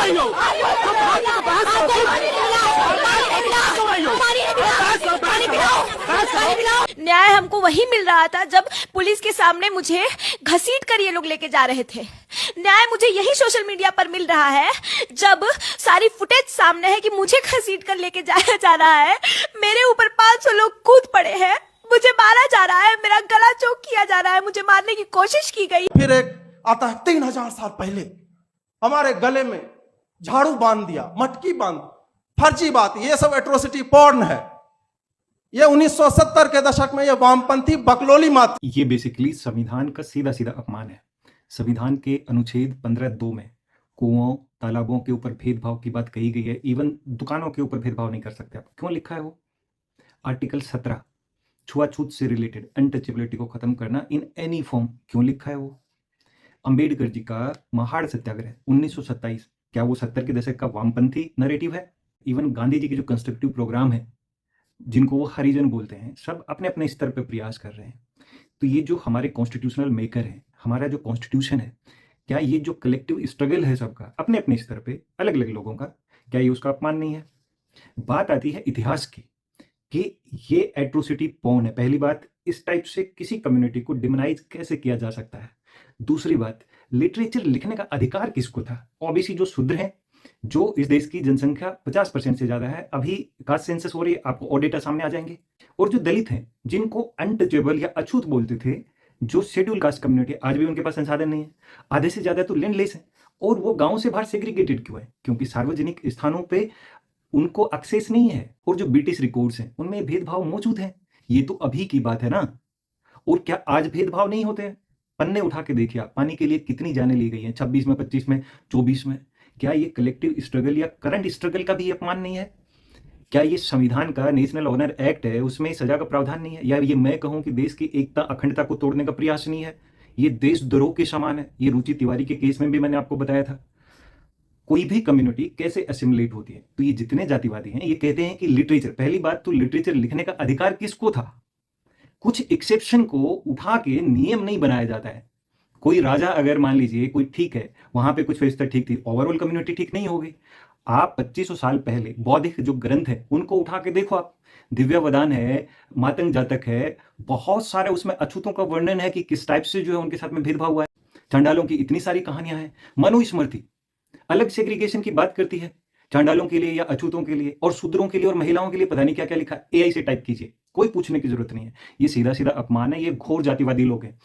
रही हो? न्याय हमको वही मिल रहा था जब पुलिस के सामने मुझे घसीट कर ये लोग लेके जा रहे थे। न्याय मुझे यही सोशल मीडिया पर मिल रहा है जब सारी फुटेज सामने है कि मुझे घसीट कर लेके जाया जा रहा है, मेरे ऊपर 500 लोग कूद पड़े हैं, मुझे मारा जा रहा है, मेरा गला चोक किया जा रहा है, मुझे मारने की कोशिश की गई। फिर एक आता है 3000 साल पहले हमारे गले में झाड़ू बांध दिया, मटकी बांध, फर्जी बात। ये सब एट्रोसिटी पॉर्न है। ये 1970 के दशक में ये वामपंथी बकलोली मात। ये बेसिकली संविधान का सीधा सीधा अपमान है। संविधान के अनुच्छेद 15(2) में कुओं तालाबों के ऊपर भेदभाव की बात कही गई है। इवन दुकानों के ऊपर भेदभाव नहीं कर सकते आप। क्यों लिखा है वो? आर्टिकल 17 छुआछूत से रिलेटेड अनटचेबिलिटी को खत्म करना इन एनी फॉर्म, क्यों लिखा है वो? अंबेडकर जी का महाड़ सत्याग्रह 1927, क्या वो 70 के दशक का वामपंथी नैरेटिव है? इवन गांधी जी के जो कंस्ट्रक्टिव प्रोग्राम है, जिनको वो हरिजन बोलते हैं, सब अपने अपने स्तर पर प्रयास कर रहे हैं। तो ये जो हमारे कॉन्स्टिट्यूशनल मेकर है, हमारा जो कॉन्स्टिट्यूशन है, क्या ये जो कलेक्टिव स्ट्रगल है सबका अपने अपने स्तर पे अलग अलग लोगों का, क्या ये उसका अपमान नहीं है? बात आती है इतिहास की कि ये एट्रोसिटी पॉर्न है। पहली बात, इस टाइप से किसी कम्युनिटी को डिमोनाइज कैसे किया जा सकता है? दूसरी बात, लिटरेचर लिखने का अधिकार किसको था? ओबीसी जो शूद्र हैं, जो इस देश की जनसंख्या 50% से ज्यादा है, अभी कास्ट सेंसस हो रही है, आपको और डेटा सामने आ जाएंगे। और जो दलित हैं, जिनको अनटचेबल या अछूत बोलते थे, जो शेड्यूल कास्ट कम्युनिटी, आज भी उनके पास संसाधन नहीं है, आधे से ज्यादा तो लैंडलेस है। और वो गांव से बाहर सेग्रीगेटेड क्यों है? क्योंकि सार्वजनिक स्थानों पे उनको एक्सेस नहीं है। और जो ब्रिटिश रिकॉर्ड्स हैं, उनमें भेदभाव मौजूद है। ये तो अभी की बात है ना। और क्या आज भेदभाव नहीं होते हैं? पन्ने उठा के देखिए आप, पानी के लिए कितनी जानें ली गई हैं, 26 में, 25 में, 24 में। क्या ये कलेक्टिव स्ट्रगल या करंट स्ट्रगल का भी अपमान नहीं है? क्या ये संविधान का नेशनल ऑनर एक्ट है, उसमें सजा का प्रावधान नहीं है? या ये मैं कहूं कि देश की एकता अखंडता को तोड़ने का प्रयास नहीं है? ये देशद्रोह के समान है। ये रुचि तिवारी के केस में भी मैंने आपको बताया था। कोई भी कम्युनिटी कैसे असिमुलेट होती है? तो ये जितने जातिवादी हैं, ये कहते हैं कि लिटरेचर, पहली बात तो लिटरेचर लिखने का अधिकार किसको था? कुछ एक्सेप्शन को उठा के नियम नहीं बनाया जाता है। कोई राजा अगर मान लीजिए कोई ठीक है, वहां पे कुछ व्यवस्था ठीक थी, ओवरऑल कम्युनिटी ठीक नहीं होगी। आप 2500 साल पहले बौद्धिक जो ग्रंथ है उनको उठा के देखो आप, दिव्यावदान है, मातंग जातक है, बहुत सारे उसमें अछूतों का वर्णन है कि किस टाइप से जो है उनके साथ में भेदभाव हुआ है। चांडालों की इतनी सारी कहानियां हैं। मनुस्मृति अलग सेग्रीगेशन की बात करती है, चांडालों के लिए या अछूतों के लिए, और शूद्रों के लिए और महिलाओं के लिए पता नहीं क्या क्या लिखा। एआई से टाइप कीजिए, कोई पूछने की जरूरत नहीं है। ये सीधा सीधा अपमान है। ये घोर जातिवादी लोग हैं।